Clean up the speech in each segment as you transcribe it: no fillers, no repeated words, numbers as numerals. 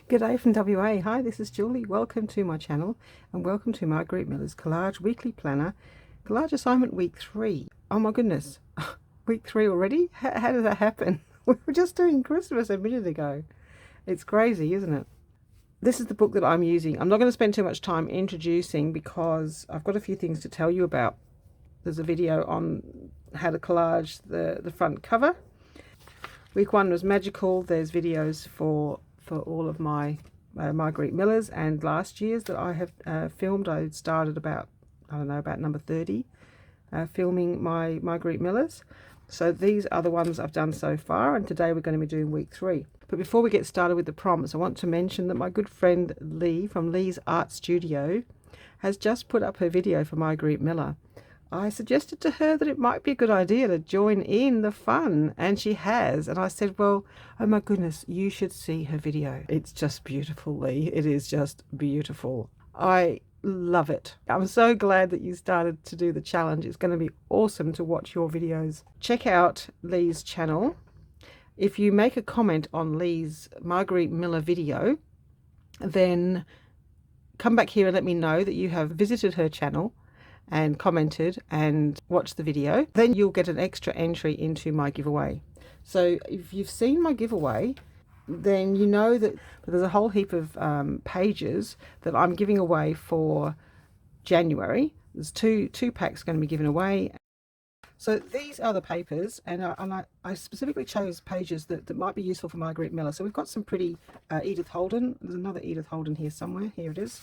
G'day from WA. Hi, this is Julie. Welcome to my channel and welcome to Margarete Miller's Collage Weekly Planner, Collage Assignment Week 3. Oh my goodness, Week 3 already? How did that happen? We were just doing Christmas a minute ago. It's crazy, isn't it? This is the book that I'm using. I'm not going to spend too much time introducing because I've got a few things to tell you about. There's a video on how to collage the front cover. Week 1 was magical. There's videos for all of my Margarete Millers and last year's that I have filmed. I started about, I don't know, about number 30 filming my Margarete Millers. So these are the ones I've done so far, and today we're going to be doing week 3. But before we get started with the prompts, I want to mention that my good friend Leigh from Leigh's Art Studio has just put up her video for Margarete Miller. I suggested to her that it might be a good idea to join in the fun, and she has. And I said, well, oh my goodness, you should see her video. It's just beautiful, Leigh. It is just beautiful. I love it. I'm so glad that you started to do the challenge. It's going to be awesome to watch your videos. Check out Leigh's channel. If you make a comment on Leigh's Margarete Miller video, then come back here and let me know that you have visited her channel and commented and watched the video. Then you'll get an extra entry into my giveaway. So if you've seen my giveaway, then you know that there's a whole heap of pages that I'm giving away for January. There's two packs going to be given away. So these are the papers, and I specifically chose pages that might be useful for Margarete Miller. So we've got some pretty Edith Holden. There's another Edith Holden here somewhere. Here it is.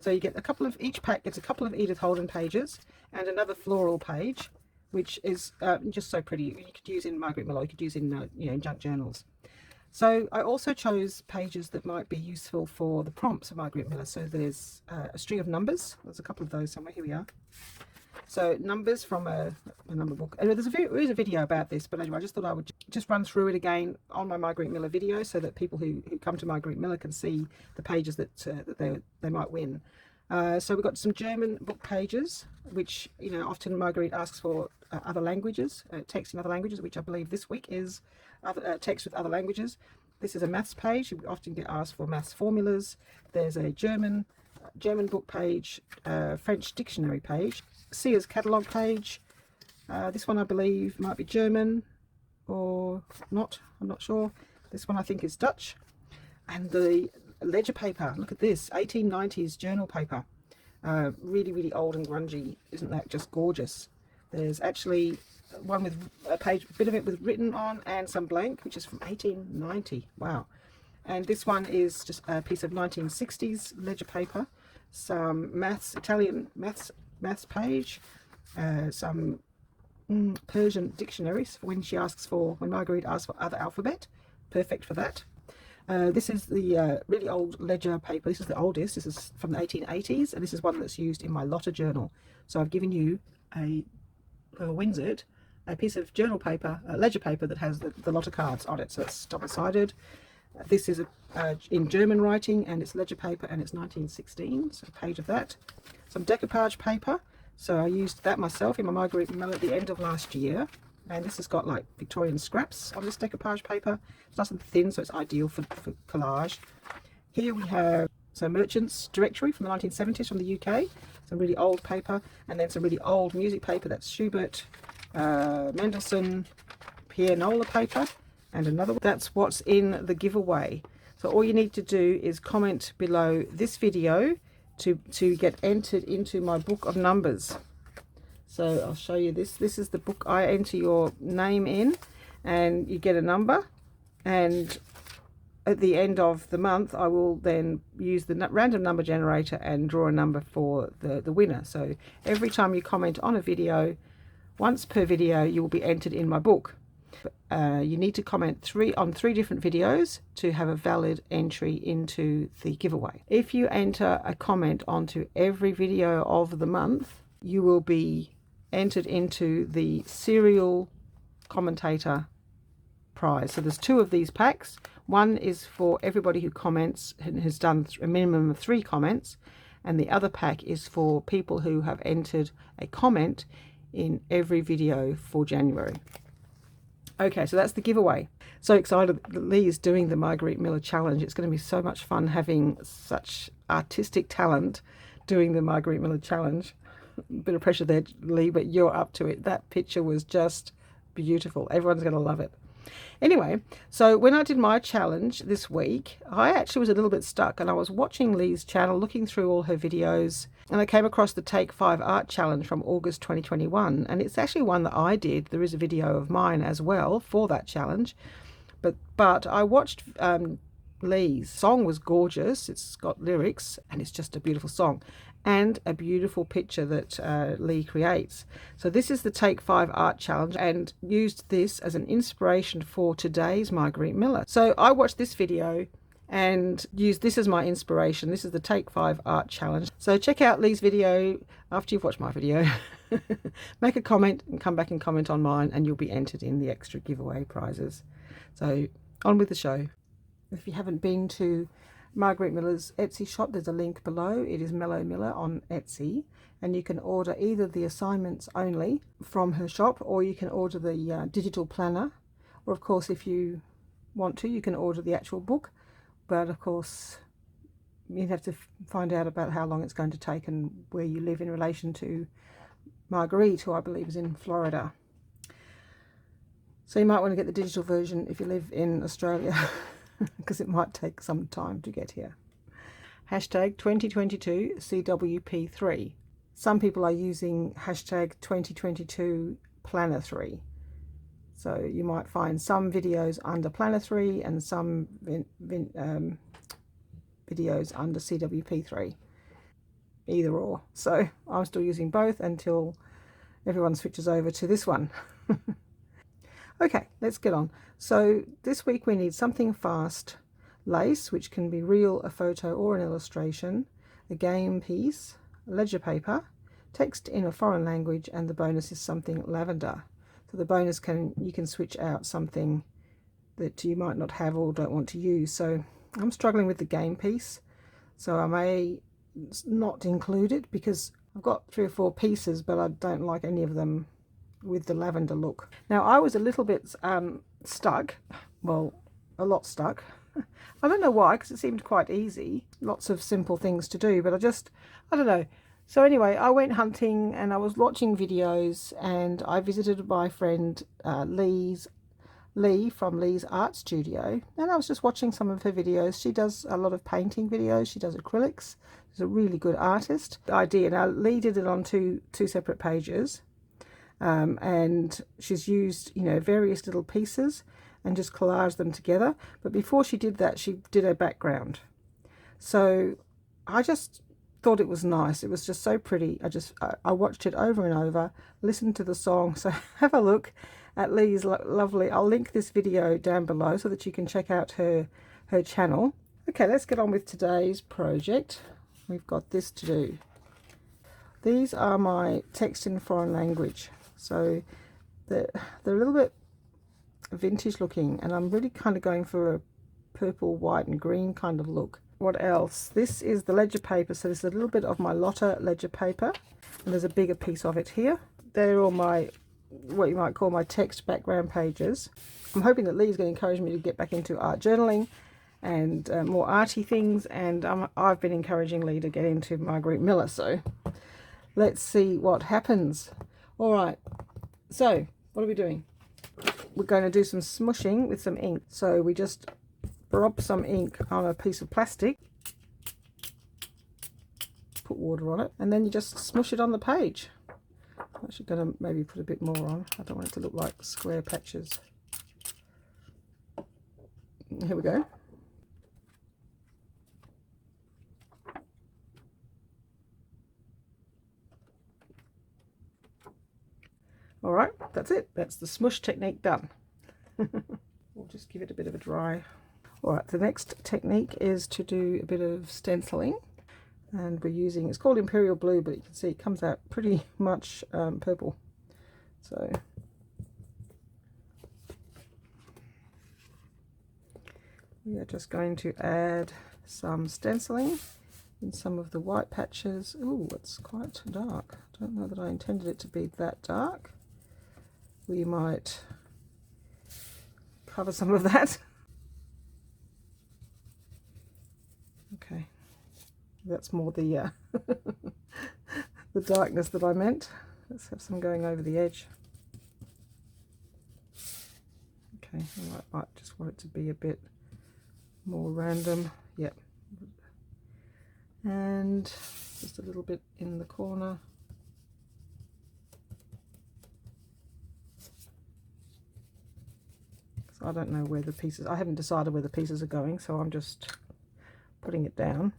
So you get a couple of, each pack gets a couple of Edith Holden pages and another floral page, which is just so pretty. You could use in Margarete Miller, you could use in junk journals. So I also chose pages that might be useful for the prompts of Margarete Miller. So there's a string of numbers. There's a couple of those somewhere. Here we are. So numbers from a number book. And there is a video about this, but anyway, I just thought I would just run through it again on my Margarete Miller video so that people who come to Margarete Miller can see the pages that they might win. So we've got some German book pages, which often Margarete asks for other languages, text in other languages, which I believe this week is text with other languages. This is a maths page. We often get asked for maths formulas. There's a German book page, French dictionary page, Sears catalogue page. This one I believe might be German or not, I'm not sure. This one I think is Dutch. And the ledger paper, look at this, 1890s journal paper. Really, really old and grungy. Isn't that just gorgeous? There's actually one with a page, a bit of it with written on and some blank, which is from 1890. Wow. And this one is just a piece of 1960s ledger paper, some Italian maths page, some Persian dictionaries for when Margarete asks for other alphabet. Perfect for that. This is the really old ledger paper. This is the oldest. This is from the 1880s, and this is one that's used in my Lotta journal. So I've given you a Windsor, a piece of journal paper, ledger paper that has the Lotta cards on it. So it's double-sided. This is in German writing, and it's ledger paper, and it's 1916, so a page of that. Some decoupage paper, so I used that myself in my Margarete Miller at the end of last year, and this has got like Victorian scraps on this decoupage paper. It's nice and thin, so it's ideal for collage. Here we have some Merchant's Directory from the 1970s from the UK, some really old paper, and then some really old music paper. That's Schubert, Mendelssohn, pianola paper, and another one. That's what's in the giveaway. So all you need to do is comment below this video to get entered into my book of numbers. So I'll show you this. This is the book I enter your name in, and you get a number, and at the end of the month I will then use the random number generator and draw a number for the winner. So every time you comment on a video, once per video, you will be entered in my book. You need to comment on three different videos to have a valid entry into the giveaway. If you enter a comment onto every video of the month, you will be entered into the serial commentator prize. So there's 2 of these packs. One is for everybody who comments and has done a minimum of 3 comments, and the other pack is for people who have entered a comment in every video for January. Okay, so that's the giveaway. So excited that Leigh is doing the Margarete Miller challenge. It's going to be so much fun having such artistic talent doing the Margarete Miller challenge. A bit of pressure there, Leigh, but you're up to it. That picture was just beautiful. Everyone's going to love it. Anyway, so when I did my challenge this week, I actually was a little bit stuck, and I was watching Leigh's channel, looking through all her videos, and I came across the Take 5 Art Challenge from August 2021, and it's actually one that I did. There is a video of mine as well for that challenge, but I watched Leigh's. Song was gorgeous. It's got lyrics, and it's just a beautiful song and a beautiful picture that Leigh creates. So this is the Take 5 Art Challenge, and used this as an inspiration for today's Margarete Miller. So I watched this video and used this as my inspiration. This is the Take 5 Art Challenge. So check out Leigh's video after you've watched my video. Make a comment and come back and comment on mine, and you'll be entered in the extra giveaway prizes. So on with the show. If you haven't been to Margarete Miller's Etsy shop, there's a link below. It is Mellow Miller on Etsy, and you can order either the assignments only from her shop, or you can order the digital planner, or of course if you want to, you can order the actual book, but of course you'd have to find out about how long it's going to take and where you live in relation to Margarete, who I believe is in Florida. So you might want to get the digital version if you live in Australia, because it might take some time to get here. Hashtag 2022 CWP3. Some people are using hashtag 2022 Planner 3. So you might find some videos under Planner 3 and some videos under CWP3. Either or. So I'm still using both until everyone switches over to this one. Okay, let's get on. So this week we need something fast, lace, which can be real, a photo or an illustration, a game piece, ledger paper, text in a foreign language, and the bonus is something lavender. So the bonus you can switch out something that you might not have or don't want to use. So I'm struggling with the game piece, so I may not include it because I've got 3 or 4 pieces, but I don't like any of them with the lavender look. Now I was a little bit stuck, well, a lot stuck. I don't know why, because it seemed quite easy, lots of simple things to do, but I don't know. So anyway, I went hunting and I was watching videos, and I visited my friend Leigh from Leigh's art studio, and I was just watching some of her videos. She does a lot of painting videos, she does acrylics. She's a really good artist. The idea, now Leigh did it on two separate pages. And she's used, you know, various little pieces and just collaged them together. But before she did that, she did her background. So I just thought it was nice. It was just so pretty. I watched it over and over, listened to the song. So have a look at Leigh's lovely. I'll link this video down below so that you can check out her channel. Okay, let's get on with today's project. We've got this to do. These are my text in foreign language. So they're a little bit vintage looking, and I'm really kind of going for a purple, white and green kind of look. What else? This is the ledger paper. So there's a little bit of my Lotta ledger paper, and there's a bigger piece of it here. They're all my, what you might call my text background pages. I'm hoping that Leigh is going to encourage me to get back into art journaling and more arty things, and I've been encouraging Leigh to get into Margarete Miller, so let's see what happens. All right, so what are we doing? We're going to do some smushing with some ink. So we just rub some ink on a piece of plastic, put water on it, and then you just smush it on the page. I'm actually going to maybe put a bit more on. I don't want it to look like square patches. Here we go. All right, that's it. That's the smush technique done. We'll just give it a bit of a dry. All right, the next technique is to do a bit of stenciling, and we're using, it's called Imperial Blue, but you can see it comes out pretty much purple. So we are just going to add some stenciling in some of the white patches. Ooh, it's quite dark. I don't know that I intended it to be that dark. We might cover some of that. Okay, that's more the the darkness that I meant. Let's have some going over the edge. Okay, I might just want it to be a bit more random. Yep. And just a little bit in the corner. So I don't know where the pieces, I haven't decided where the pieces are going, so I'm just putting it down.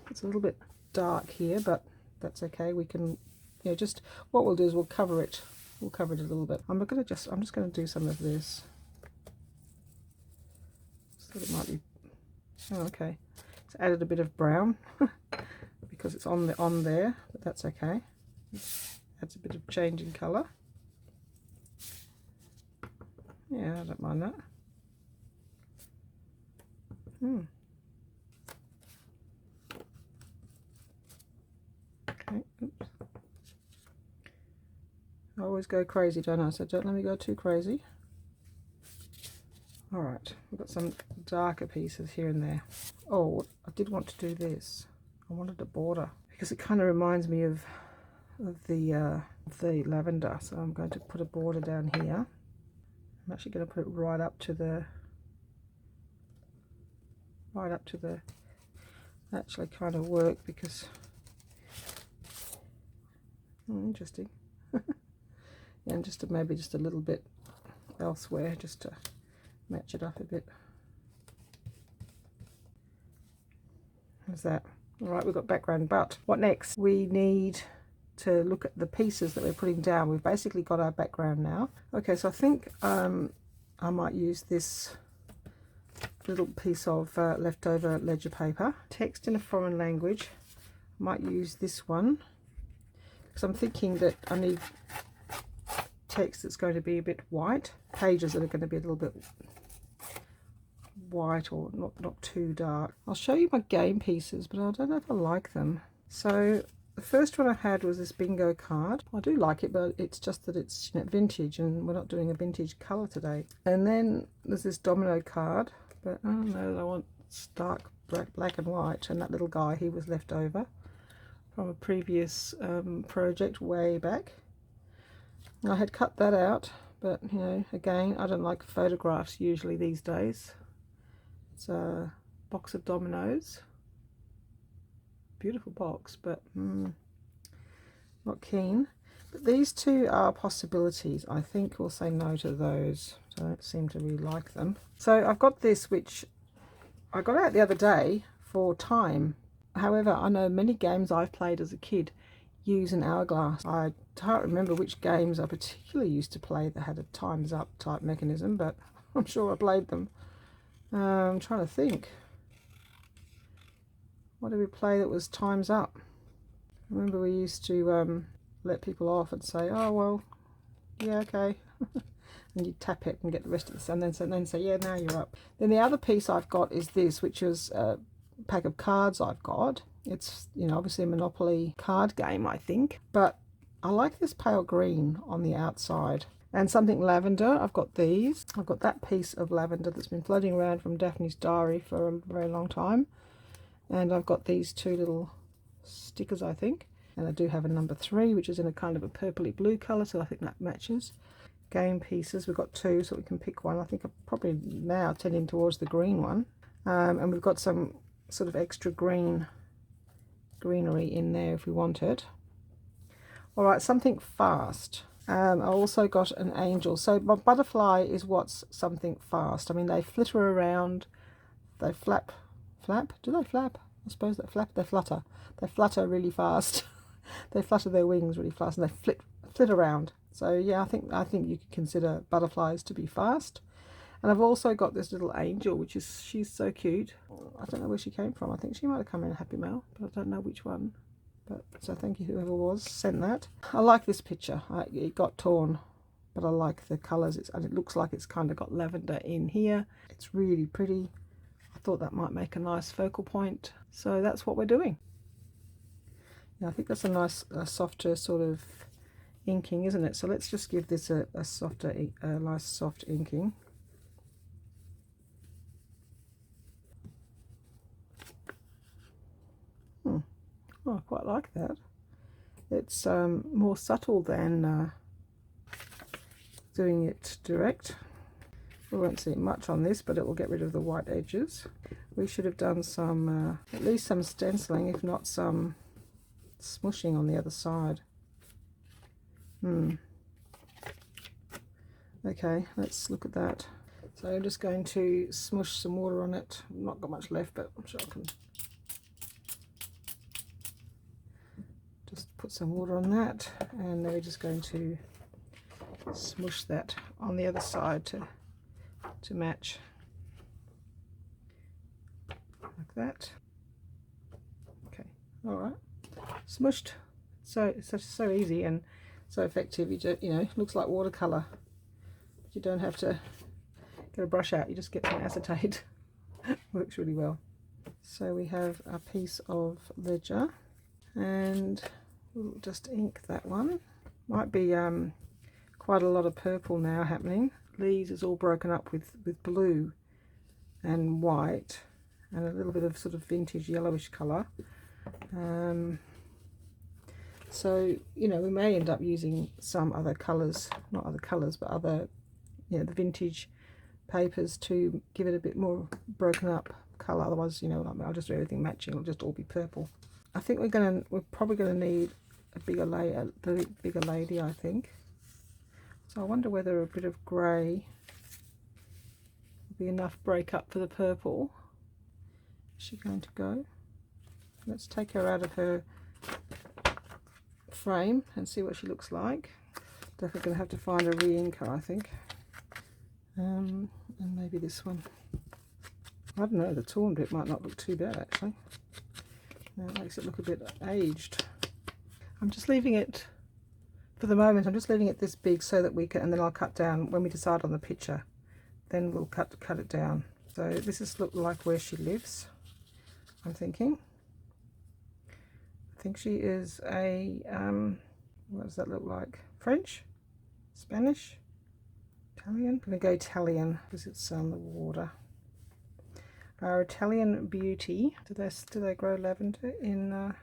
It's a little bit dark here, but that's okay. We can, you know, just what we'll do is we'll cover it. We'll cover it a little bit. I'm just going to do some of this. So it might be. Oh, okay. It's added a bit of brown because it's on there, but that's okay. It adds a bit of change in colour. Yeah, I don't mind that. Okay. Oops. I always go crazy, don't I? So don't let me go too crazy. Alright, we've got some darker pieces here and there. Oh, I did want to do this. I wanted a border because it kind of reminds me of the lavender. So I'm going to put a border down here. I'm actually going to put it right up to the actually kind of work because interesting. Yeah, and just maybe just a little bit elsewhere just to match it up a bit. How's that? All right, we've got background, but what next? We need to look at the pieces that we're putting down. We've basically got our background now. Okay, so I think I might use this little piece of leftover ledger paper. Text in a foreign language. I might use this one because I'm thinking that I need text that's going to be a bit white, pages that are going to be a little bit white or not too dark. I'll show you my game pieces, but I don't know if I like them. So the first one I had was this bingo card. I do like it, but it's just that it's, you know, vintage, and we're not doing a vintage colour today. And then there's this domino card, but I don't know, I want stark black and white, and that little guy, he was left over from a previous project way back. I had cut that out, but you know, again, I don't like photographs usually these days. It's a box of dominoes. Beautiful box, but not keen. But these two are possibilities. I think we'll say no to those. I don't seem to really like them. So I've got this, which I got out the other day for time. However, I know many games I've played as a kid use an hourglass. I can't remember which games I particularly used to play that had a time's up type mechanism, but I'm sure I played them. I'm trying to think. What did we play that was time's up? I remember we used to let people off and say, oh well, yeah, okay. And you tap it and get the rest of the sun, and then say, yeah, now you're up. Then the other piece I've got is this, which is a pack of cards I've got. It's, you know, obviously a Monopoly card game, I think, but I like this pale green on the outside. And something lavender, I've got these. I've got that piece of lavender that's been floating around from Daphne's diary for a very long time. And I've got these two little stickers, I think. And I do have a number 3, which is in a kind of a purpley blue colour, so I think that matches. Game pieces, we've got 2, so we can pick one. I think I'm probably now tending towards the green one. And we've got some sort of extra greenery in there if we want it. All right, something fast. I also got an angel. So my butterfly is what's something fast. I mean, they flitter around, they flap. Do they flap? I suppose they flap. They flutter. They flutter really fast. They flutter their wings really fast, and they flit around. So yeah, I think you could consider butterflies to be fast. And I've also got this little angel, which is, she's so cute. I don't know where she came from. I think she might have come in a Happy Mail, but I don't know which one. But so thank you whoever was sent that. I like this picture. It got torn, but I like the colours. And it looks like it's kind of got lavender in here. It's really pretty. I thought that might make a nice focal point. So that's what we're doing. Yeah, I think that's a nice, softer sort of inking, isn't it? So let's just give this a nice soft inking. Oh, I quite like that. It's more subtle than doing it direct. We won't see much on this, but it will get rid of the white edges. We should have done some, at least some stenciling, if not some smushing on the other side. Okay, let's look at that. So I'm just going to smush some water on it. I've not got much left, but I'm sure I can just put some water on that, and then we're just going to smush that on the other side to match, like that. Okay, all right, smushed. So it's so easy and so effective. You know, looks like watercolor, but you don't have to get a brush out. You just get some acetate. Works really well. So we have a piece of ledger, and we'll just ink that one. Might be quite a lot of purple now happening. Leigh's is all broken up with blue and white and a little bit of sort of vintage yellowish colour. So, you know, we may end up using some other colours, not other colours, but other, you know, the vintage papers to give it a bit more broken up colour. Otherwise, you know, I'll just do everything matching. It'll just all be purple. I think we're probably gonna need a bigger lady, I think. So I wonder whether a bit of grey will be enough break up for the purple. Is she going to go? Let's take her out of her frame and see what she looks like. Definitely going to have to find a re-inker, I think. And maybe this one. I don't know, the torn bit might not look too bad actually. It makes it look a bit aged. I'm just leaving it, for the moment, I'm just leaving it this big so that we can, and then I'll cut down when we decide on the picture. Then we'll cut it down. So this is look like where she lives, I'm thinking. I think she is a, what does that look like? French? Spanish? Italian? I'm going to go Italian because it's on the water. Our Italian beauty. Do they grow lavender in?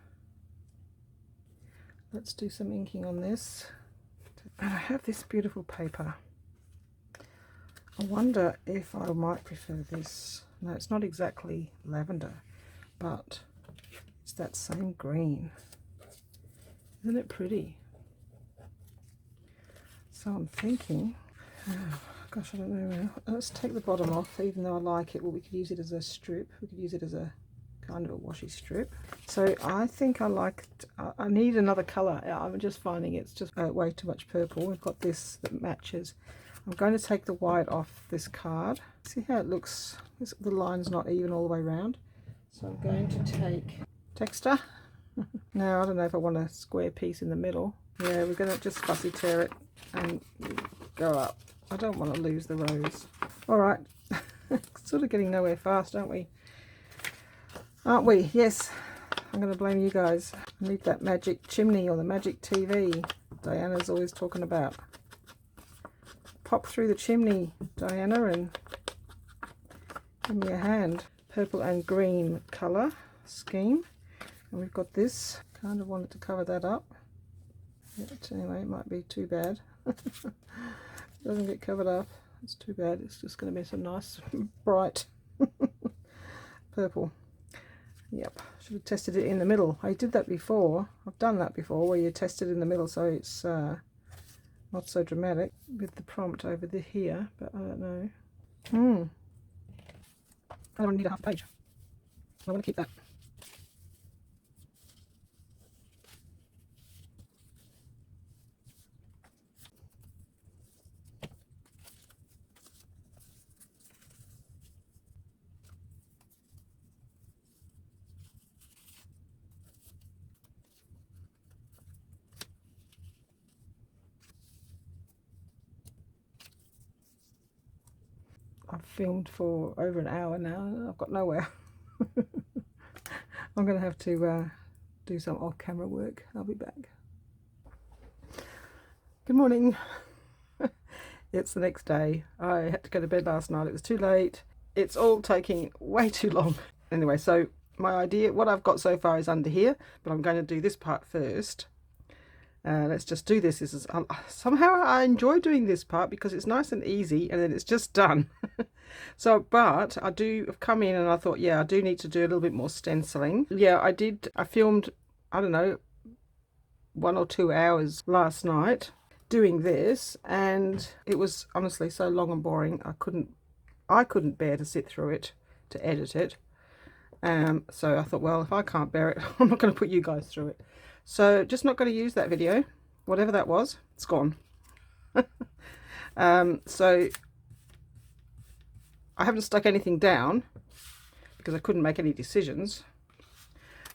Let's do some inking on this. And I have this beautiful paper. I wonder if I might prefer this. No, it's not exactly lavender, but it's that same green. Isn't it pretty? So I'm thinking, oh, gosh, I don't know now. Let's take the bottom off, even though I like it. Well, we could use it as a strip. We could use it as a kind of a washi strip. So I think I need another colour. I'm just finding it's just way too much purple. We've got this that matches. I'm going to take the white off this card. See how it looks? The line's not even all the way around. So I'm going to take texture. Now I don't know if I want a square piece in the middle. Yeah, we're going to just fussy tear it and go up. I don't want to lose the rose. Alright, sort of getting nowhere fast, aren't we? Aren't we? Yes. I'm going to blame you guys. I need that magic chimney or the magic TV Diana's always talking about. Pop through the chimney, Diana, and give me a hand. Purple and green colour scheme. And we've got this. Kind of wanted to cover that up. But anyway, it might be too bad. Doesn't get covered up. It's too bad. It's just going to be some nice bright purple. Yep, should have tested it in the middle. I did that before. I've done that before where you test it in the middle so it's not so dramatic with the prompt over here, but I don't know. I don't need a half page. I want to keep that. I've filmed for over an hour now and I've got nowhere. I'm going to have to do some off-camera work. I'll be back. Good morning. It's the next day. I had to go to bed last night. It was too late. It's all taking way too long. Anyway, so my idea, what I've got so far is under here, but I'm going to do this part first. Let's just do this. This is somehow I enjoy doing this part because it's nice and easy and then it's just done. So, but I have come in and I thought, yeah, I do need to do a little bit more stenciling. Yeah, I filmed, I don't know, 1 or 2 hours last night doing this, and it was honestly so long and boring. I couldn't bear to sit through it, to edit it. So I thought, well, if I can't bear it, I'm not going to put you guys through it. So just not going to use that video. Whatever that was, it's gone. So I haven't stuck anything down because I couldn't make any decisions.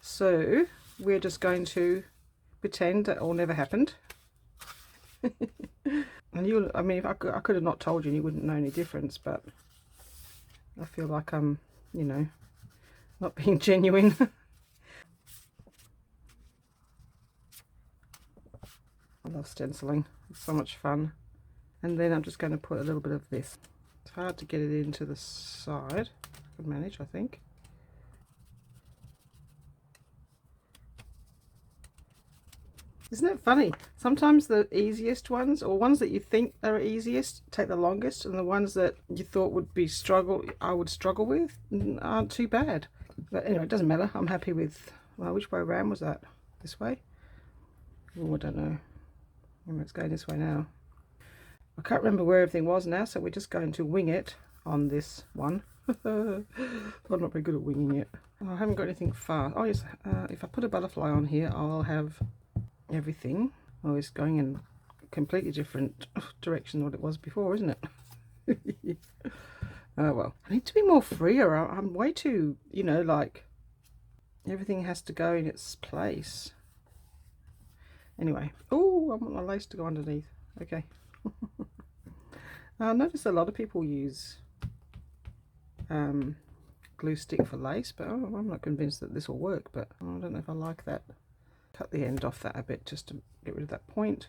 So we're just going to pretend that all never happened. And I mean, if I could have not told you and you wouldn't know any difference, but I feel like I'm, you know, not being genuine. I love stenciling, it's so much fun. And then I'm just going to put a little bit of this. It's hard to get it into the side. I can manage, I think. Isn't it funny? Sometimes the easiest ones, or ones that you think are easiest, take the longest, and the ones that you thought would be I would struggle with, aren't too bad. But anyway, it doesn't matter. I'm happy with, well, which way around was that? This way? Oh, I don't know. It's going this way now. I can't remember where everything was now, so we're just going to wing it on this one. I'm not very good at winging it. Oh, I haven't got anything far. Oh yes, if I put a butterfly on here, I'll have everything. Oh, it's going in a completely different direction than what it was before, isn't it? Oh well, I need to be more freer. I'm way too, you know, like everything has to go in its place. Anyway, oh, I want my lace to go underneath. Okay. I noticed a lot of people use glue stick for lace, but I'm not convinced that this will work, but I don't know if I like that. Cut the end off that a bit just to get rid of that point.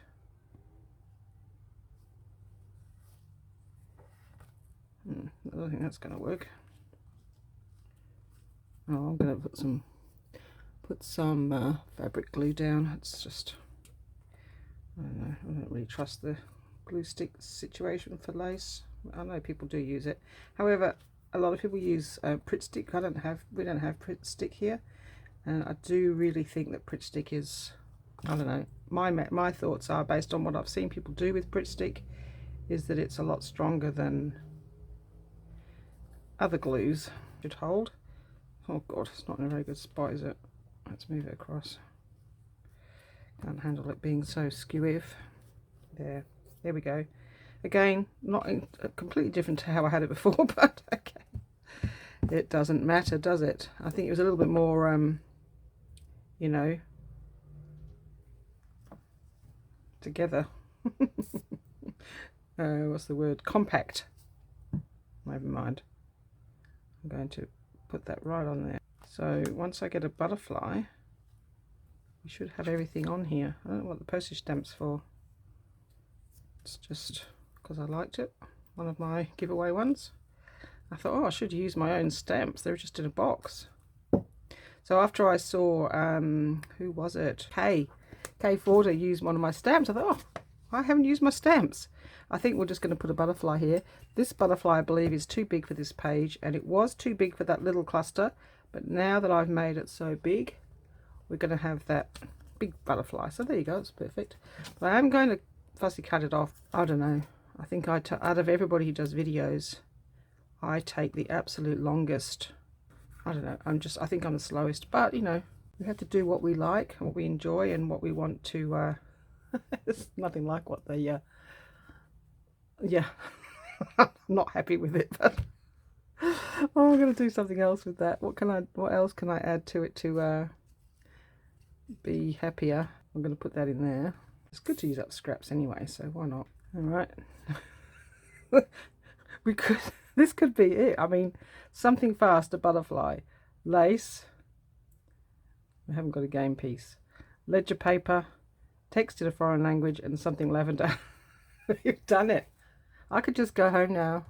I don't think that's going to work. Oh, I'm going to put some fabric glue down. It's just, I don't know, I don't really trust the glue stick situation for lace. I know people do use it. However, a lot of people use Pritt stick. We don't have Pritt stick here, and I do really think that Pritt stick is, I don't know, my thoughts are based on what I've seen people do with Pritt stick, is that it's a lot stronger than other glues. Should hold. Oh god, it's not in a very good spot, is it? Let's move it across. Can't handle it being so skewy. There we go. Again, not completely different to how I had it before, but okay. It doesn't matter, does it? I think it was a little bit more, you know, together. What's the word? Compact. Never mind. I'm going to put that right on there. So once I get a butterfly, we should have everything on here. I don't know what the postage stamp's for. It's just because I liked it. One of my giveaway ones. I thought, oh, I should use my own stamps. They're just in a box. So after I saw, who was it? Kay Forder used one of my stamps. I thought, oh, I haven't used my stamps. I think we're just going to put a butterfly here. This butterfly, I believe, is too big for this page, and it was too big for that little cluster. But now that I've made it so big, we're going to have that big butterfly. So there you go, it's perfect. But I am going to fussy cut it off. I don't know. I think out of everybody who does videos, I take the absolute longest. I don't know. I think I'm the slowest. But you know, we have to do what we like, what we enjoy, and what we want to. It's nothing like what they. Yeah, I'm not happy with it. But oh, I'm going to do something else with that. What else can I add to it to be happier? I'm going to put that in there. It's good to use up scraps anyway, so why not? All right. This could be it. I mean, something fast, a butterfly, lace. We haven't got a game piece. Ledger paper, text in a foreign language, and something lavender. You've done it. I could just go home now.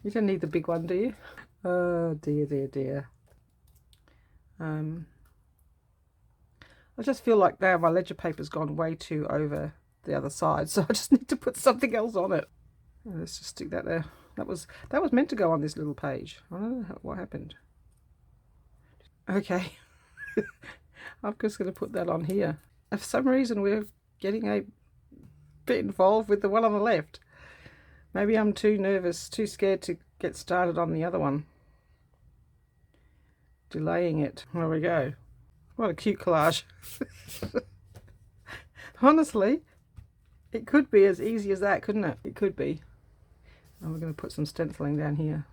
You don't need the big one, do you? Oh dear, dear, dear. I just feel like now my ledger paper's gone way too over the other side, so I just need to put something else on it. Let's just stick that there. That was meant to go on this little page. I don't know what happened. Okay. I'm just going to put that on here. For some reason we're getting a bit involved with the one on the left. Maybe I'm too nervous, too scared to get started on the other one. Delaying it. There we go. What a cute collage. Honestly, it could be as easy as that, couldn't it? It could be. And we're going to put some stenciling down here.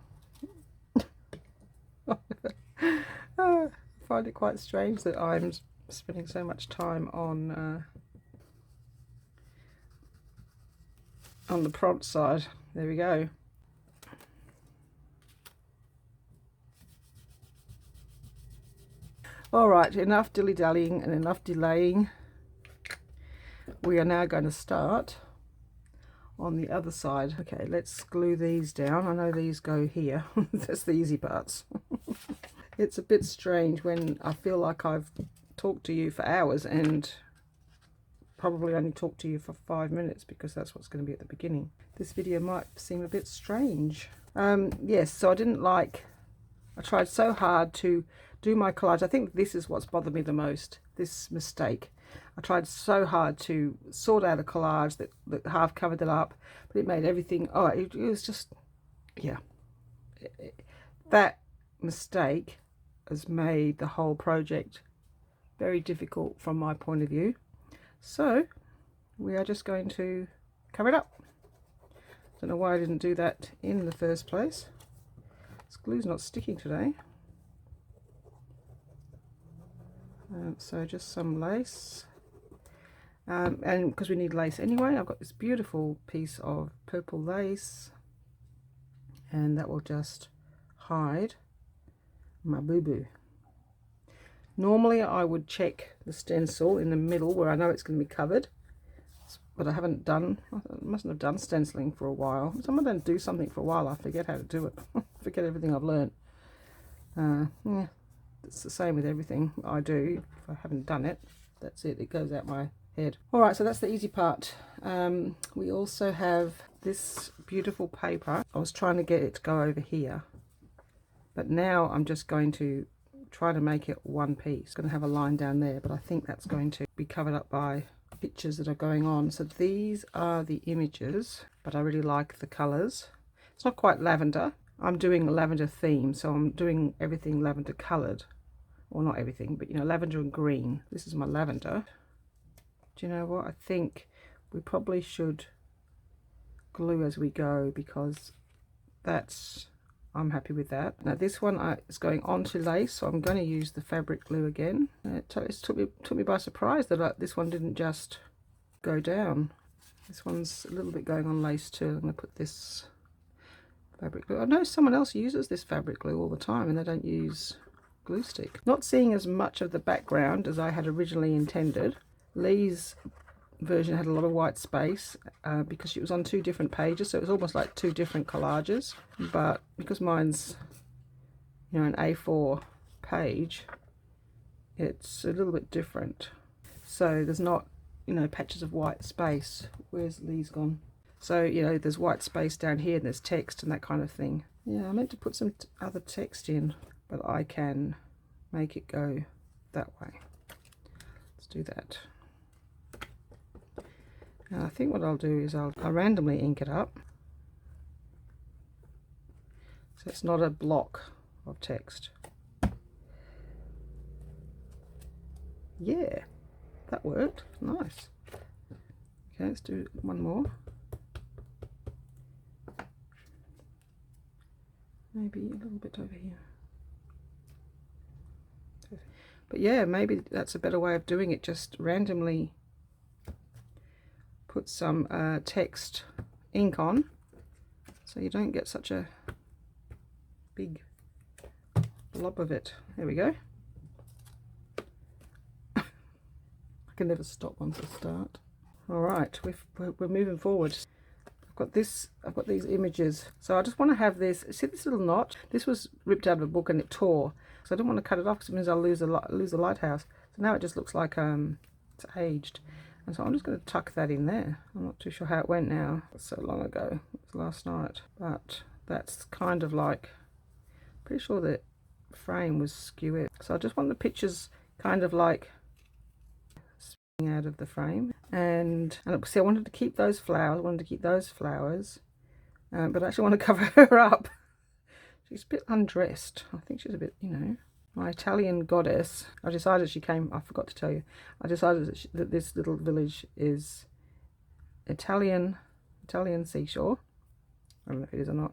I find it quite strange that I'm spending so much time on the prompt side. There we go. All right, enough dilly-dallying and enough delaying. We are now going to start on the other side. Okay, let's glue these down. I know these go here. That's the easy parts. It's a bit strange when I feel like I've talked to you for hours and probably only talked to you for 5 minutes, because that's what's going to be at the beginning. This video might seem a bit strange. Yes, so I tried so hard to do my collage. I think this is what's bothered me the most, this mistake. I tried so hard to sort out a collage that half covered it up, but it made everything, it was just, yeah. That mistake has made the whole project very difficult from my point of view. So we are just going to cover it up. Don't know why I didn't do that in the first place. This glue's not sticking today. So just some lace. And because we need lace anyway, I've got this beautiful piece of purple lace, and that will just hide my boo-boo. Normally I would check the stencil in the middle where I know it's going to be covered, but I mustn't have done stenciling for a while. Someone don't do something for a while, I forget how to do it. Forget everything I've learned. Yeah, it's the same with everything I do. If I haven't done it, that's it, it goes out my head. All right, so that's the easy part. We also have this beautiful paper. I was trying to get it to go over here, but now I'm just going to try to make it one piece. It's going to have a line down there, but I think that's going to be covered up by pictures that are going on. So these are the images, but I really like the colors. It's not quite lavender. I'm doing a lavender theme, so I'm doing everything lavender colored. Well, not everything, but you know, lavender and green. This is my lavender. Do you know what? I think we probably should glue as we go, because I'm happy with that. Now this one is going onto lace, so I'm going to use the fabric glue again. It took me by surprise that this one didn't just go down. This one's a little bit going on lace too. I'm going to put this fabric glue. I know someone else uses this fabric glue all the time and they don't use glue stick. Not seeing as much of the background as I had originally intended. Leigh's version had a lot of white space because she was on 2 different pages, so it was almost like 2 different collages. But because mine's, you know, an A4 page, it's a little bit different. So there's not, you know, patches of white space. Where's Leigh's gone? So, you know, there's white space down here and there's text and that kind of thing. Yeah, I meant to put some other text in, but I can make it go that way. Let's do that. Now I think what I'll do is I'll randomly ink it up, so it's not a block of text. Yeah, that worked. Nice. Okay, let's do one more. Maybe a little bit over here. But yeah, maybe that's a better way of doing it. Just randomly put some text ink on, so you don't get such a big blob of it. There we go. I can never stop once I start. All right, we're moving forward. I've got these images, so I just want to have this. See this little notch? This was ripped out of a book and it tore, because I didn't want to cut it off because it means I'll lose the lighthouse. So now it just looks like it's aged. And so I'm just going to tuck that in there. I'm not too sure how it went now. It was so long ago. It was last night. But that's kind of like, pretty sure the frame was skewered. So I just want the pictures kind of like spinning out of the frame. And see, I wanted to keep those flowers. But I actually want to cover her up. She's a bit undressed. I think she's a bit, you know. My Italian goddess. I decided she came, I forgot to tell you. I decided that this little village is Italian seashore. I don't know if it is or not.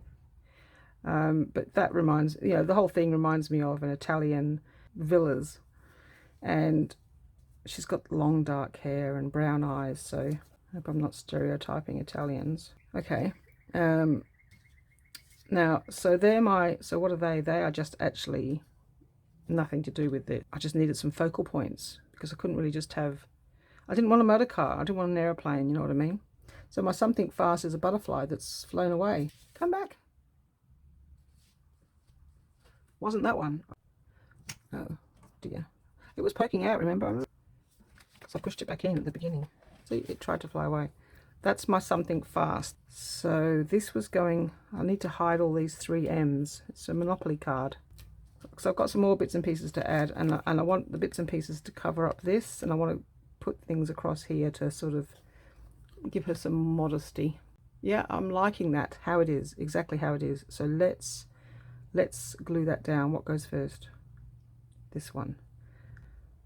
But that reminds, you know, the whole thing reminds me of an Italian villas. And she's got long dark hair and brown eyes, so I hope I'm not stereotyping Italians. Okay. Now, so what are they? They are just actually nothing to do with it. I just needed some focal points because I couldn't really just have, I didn't want a motor car, I didn't want an aeroplane, you know what I mean? So my something fast is a butterfly that's flown away. Come back. Wasn't that one? Oh dear. It was poking out, remember? So I pushed it back in at the beginning. See, it tried to fly away. That's my something fast. So this was going, I need to hide all these 3 M's. It's a Monopoly card. So I've got some more bits and pieces to add, and I want the bits and pieces to cover up this, and I want to put things across here to sort of give her some modesty. Yeah, I'm liking that, how it is, exactly how it is. So let's glue that down. What goes first? This one.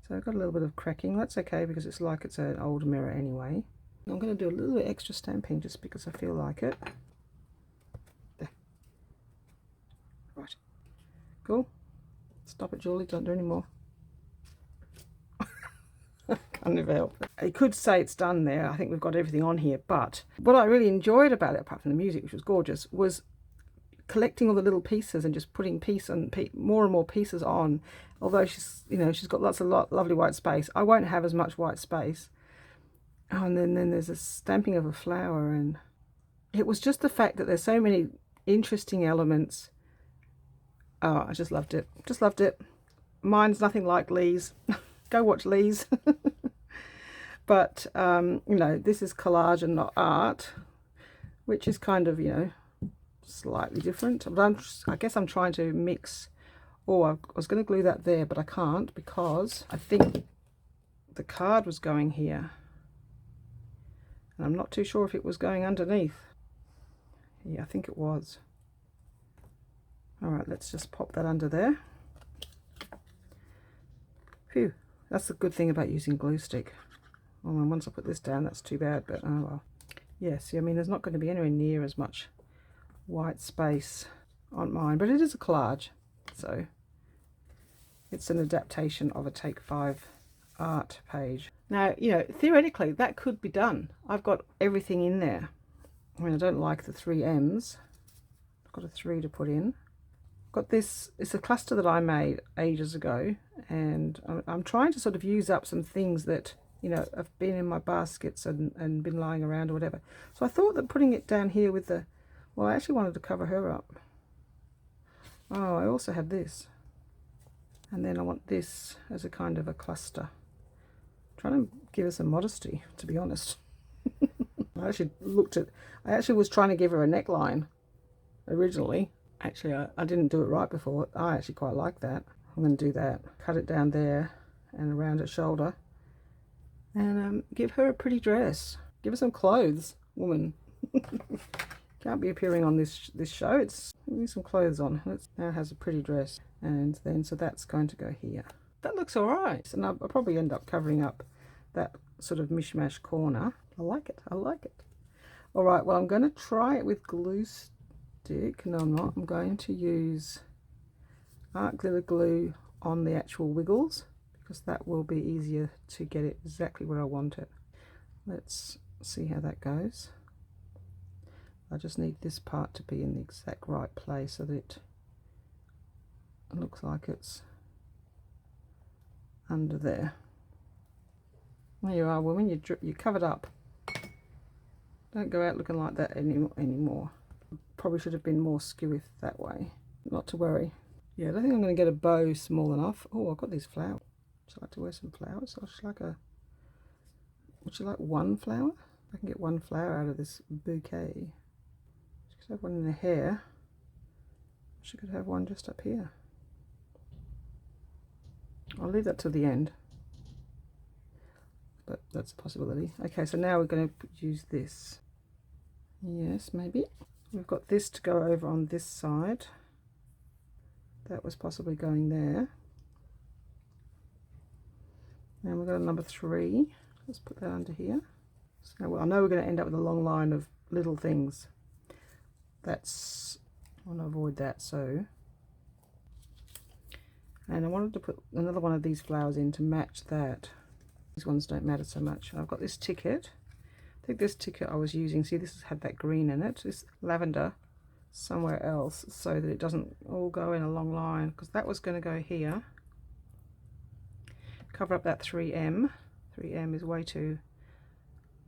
So I've got a little bit of cracking. That's okay because it's like it's an old mirror anyway. I'm going to do a little bit extra stamping just because I feel like it. There. Right. Cool. Stop it, Julie. Don't do any more. I can never help it. You could say it's done there. I think we've got everything on here. But what I really enjoyed about it, apart from the music, which was gorgeous, was collecting all the little pieces and just putting more and more pieces on. Although she's got lots of lovely white space. I won't have as much white space. Oh, and then there's a stamping of a flower, and it was just the fact that there's so many interesting elements. Oh, I just loved it. Just loved it. Mine's nothing like Leigh's. Go watch Leigh's. But, you know, this is collage and not art, which is kind of, you know, slightly different. But I guess I'm trying to mix. Oh, I was going to glue that there, but I can't because I think the card was going here. And I'm not too sure if it was going underneath. Yeah, I think it was. All right, let's just pop that under there. Phew, that's the good thing about using glue stick. Well, and once I put this down, that's too bad, but oh well. Yeah, see, I mean, there's not going to be anywhere near as much white space on mine, but it is a collage, so it's an adaptation of a Take 5 art page. Now, you know, theoretically, that could be done. I've got everything in there. I mean, I don't like the 3 M's. I've got a 3 to put in. Got this, it's a cluster that I made ages ago, and I'm trying to sort of use up some things that, you know, have been in my baskets and been lying around or whatever. So I thought that putting it down here with the, well, I actually wanted to cover her up. Oh, I also have this. And then I want this as a kind of a cluster. I'm trying to give her some modesty, to be honest. I actually was trying to give her a neckline originally. Actually, I didn't do it right before. I actually quite like that. I'm going to do that. Cut it down there and around her shoulder. And give her a pretty dress. Give her some clothes, woman. Can't be appearing on this show. It's need some clothes on. It now has a pretty dress. And then, so that's going to go here. That looks all right. And I'll probably end up covering up that sort of mishmash corner. I like it. I like it. All right, well, I'm going to try it with glue stick. No, I'm not. I'm going to use art glitter glue on the actual wiggles because that will be easier to get it exactly where I want it. Let's see how that goes. I just need this part to be in the exact right place so that it looks like it's under there. There you are, woman. You're covered up. Don't go out looking like that anymore. Probably should have been more skewy that way. Not to worry. Yeah, I don't think I'm going to get a bow small enough. Oh, I've got these flowers. Would you like to wear some flowers? Or should like a... Would you like one flower? I can get one flower out of this bouquet. She could have one in her hair. She could have one just up here. I'll leave that till the end, but that's a possibility. Okay, so now we're going to use this. Yes, maybe. We've got this to go over on this side. That was possibly going there. And we've got a number 3. Let's put that under here. So well, I know we're going to end up with a long line of little things. That's... I want to avoid that, so... And I wanted to put another one of these flowers in to match that. These ones don't matter so much. I've got this ticket. I think this ticket I was using, see this has had that green in it, this lavender somewhere else, so that it doesn't all go in a long line, because that was going to go here. Cover up that 3M. 3M is way too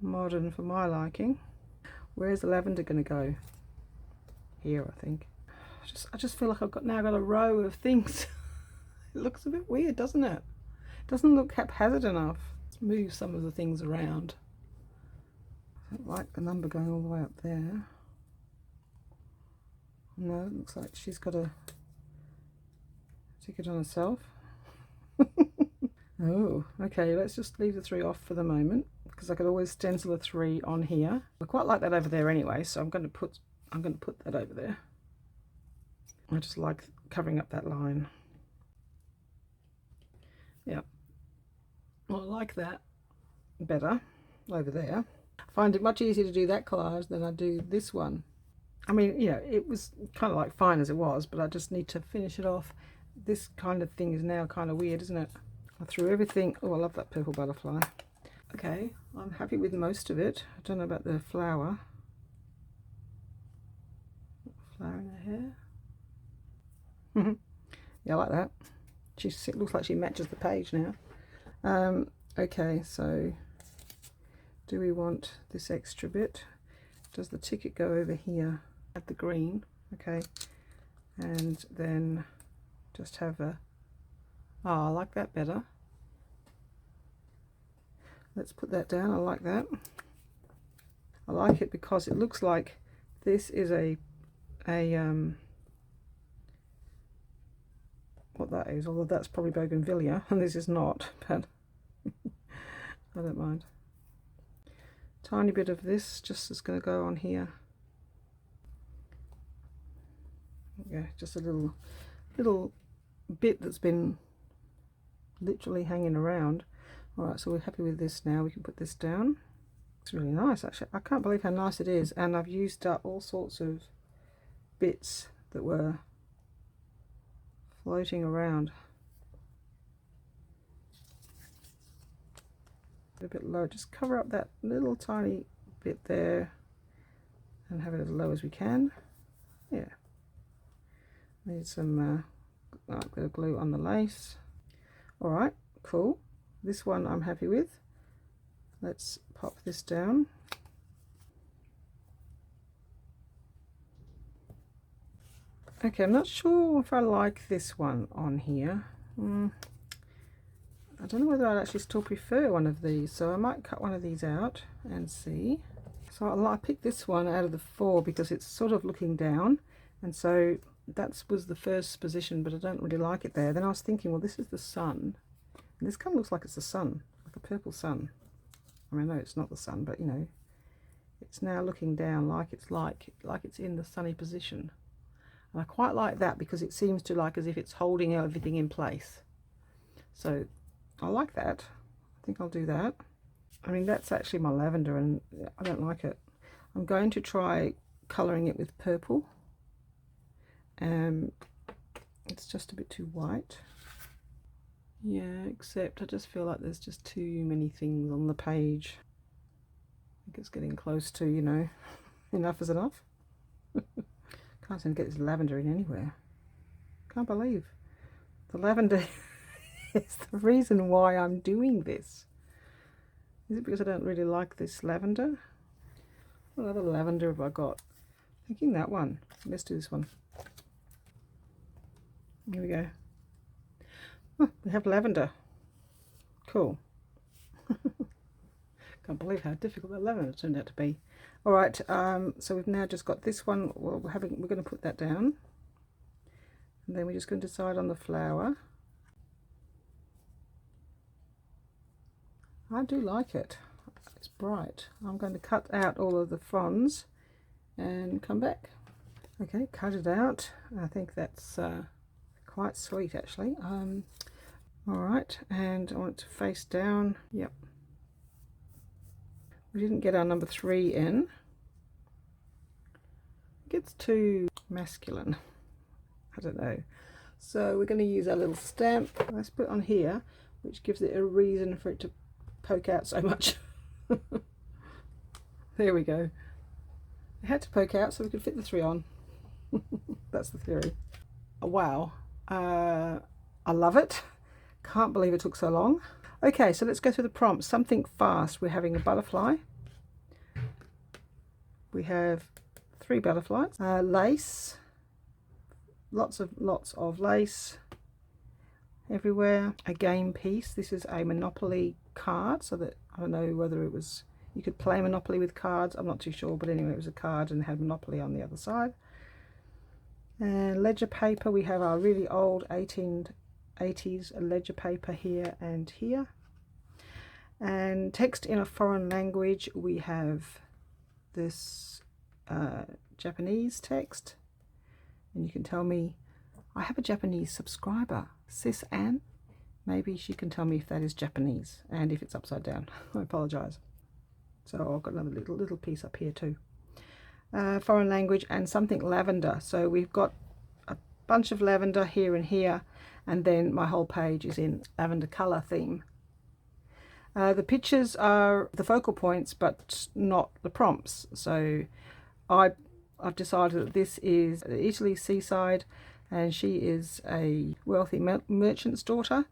modern for my liking. Where's the lavender going to go? Here, I think. I just feel like I've now got a row of things. It looks a bit weird, doesn't it? It doesn't look haphazard enough. Let's move some of the things around. I don't like the number going all the way up there. No, it looks like she's got a ticket on herself. Oh, okay, let's just leave the 3 off for the moment, because I could always stencil a 3 on here. I quite like that over there anyway, so I'm going to put that over there. I just like covering up that line. Yeah, well, I like that better over there. I find it much easier to do that collage than I do this one. I mean, you know, it was kind of like fine as it was, but I just need to finish it off. This kind of thing is now kind of weird, isn't it? I threw everything. Oh, I love that purple butterfly. Okay, I'm happy with most of it. I don't know about the flower. Flower in her hair. Yeah, I like that. It looks like she matches the page now. Okay, so do we want this extra bit? Does the ticket go over here at the green? Okay, and then just have a... Oh, I like that better. Let's put that down. I like that. I like it because it looks like this is what that is, although that's probably bougainvillea and this is not, but I don't mind. Tiny bit of this just is going to go on here. Yeah, just a little bit that's been literally hanging around. Alright, so we're happy with this now. We can put this down. It's really nice, actually. I can't believe how nice it is, and I've used up all sorts of bits that were floating around. A bit low, just cover up that little tiny bit there and have it as low as we can. Yeah, need some bit of glue on the lace. All right, cool. This one I'm happy with. Let's pop this down. Okay, I'm not sure if I like this one on here. I don't know whether I'd actually still prefer one of these, so I might cut one of these out and see. So I picked this one out of the 4 because it's sort of looking down, and so that was the first position, but I don't really like it there. Then I was thinking, well, this is the sun, and this kind of looks like it's the sun, like a purple sun. I mean, no, it's not the sun, but you know, it's now looking down like it's in the sunny position. And I quite like that because it seems to like as if it's holding everything in place. So I like that. I think I'll do that. I mean, that's actually my lavender and I don't like it. I'm going to try colouring it with purple. It's just a bit too white. Yeah, except I just feel like there's just too many things on the page. I think it's getting close to, you know, enough is enough. Can't seem to get this lavender in anywhere. Can't believe the lavender is the reason why I'm doing this. Is it because I don't really like this lavender? What other lavender have I got? I'm thinking that one. Let's do this one. Here we go. Oh, we have lavender. Cool. Can't believe how difficult that lavender turned out to be. All right, so we've now just got this one. Well, we're going to put that down, and then we're just going to decide on the flower. I do like it. It's bright. I'm going to cut out all of the fronds and come back. Okay, cut it out. I think that's quite sweet actually. All right, and I want it to face down. Yep. We didn't get our number 3 in. It gets too masculine. I don't know. So we're going to use our little stamp. Let's put it on here, which gives it a reason for it to poke out so much. There we go. It had to poke out so we could fit the 3 on. That's the theory. Oh, wow. I love it. Can't believe it took so long. Okay, so let's go through the prompts. Something fast. We're having a butterfly. We have 3 butterflies. Lace. Lots of lace everywhere. A game piece. This is a Monopoly card, so that I don't know whether it was, you could play Monopoly with cards, I'm not too sure, but anyway, it was a card and had Monopoly on the other side. And ledger paper. We have our really old 1880s ledger paper here and here. And text in a foreign language. We have this Japanese text, and you can tell me, I have a Japanese subscriber, Sis Ann. Maybe she can tell me if that is Japanese and if it's upside down. I apologize. So I've got another little piece up here too. Foreign language and something lavender. So we've got a bunch of lavender here and here, and then my whole page is in lavender color theme. The pictures are the focal points, but not the prompts. So I've decided that this is Italy seaside, and she is a wealthy merchant's daughter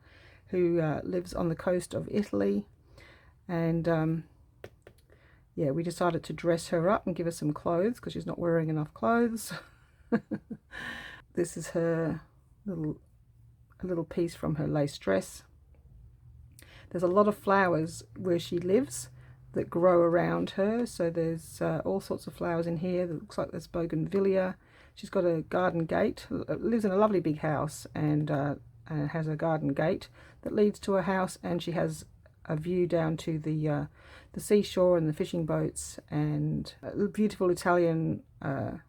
who lives on the coast of Italy. And yeah, we decided to dress her up and give her some clothes because she's not wearing enough clothes. This is her little piece from her lace dress. There's a lot of flowers where she lives that grow around her. So there's all sorts of flowers in here. That looks like there's bougainvillea. She's got a garden gate. Lives in a lovely big house, and has a garden gate that leads to her house, and she has a view down to the seashore and the fishing boats, and a beautiful Italian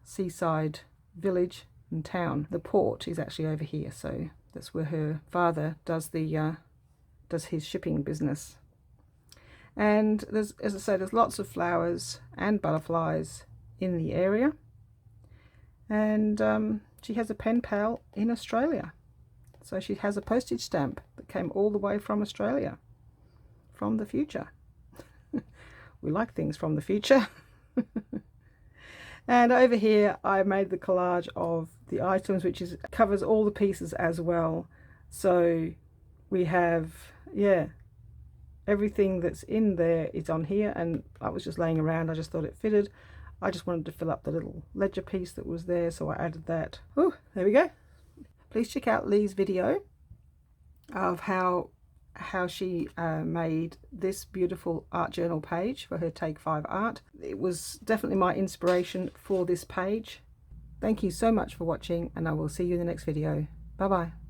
seaside village and town. The port is actually over here, so that's where her father does his shipping business. And there's, as I say, there's lots of flowers and butterflies in the area. And she has a pen pal in Australia. So she has a postage stamp that came all the way from Australia, from the future. We like things from the future. And over here I made the collage of the items, which covers all the pieces as well. So we have, yeah, everything that's in there is on here, and I was just laying around. I just thought it fitted. I just wanted to fill up the little ledger piece that was there, so I added that. Oh, there we go. Please check out Leigh's video of how she made this beautiful art journal page for her Take 5 art. It was definitely my inspiration for this page. Thank you so much for watching, and I will see you in the next video. Bye bye.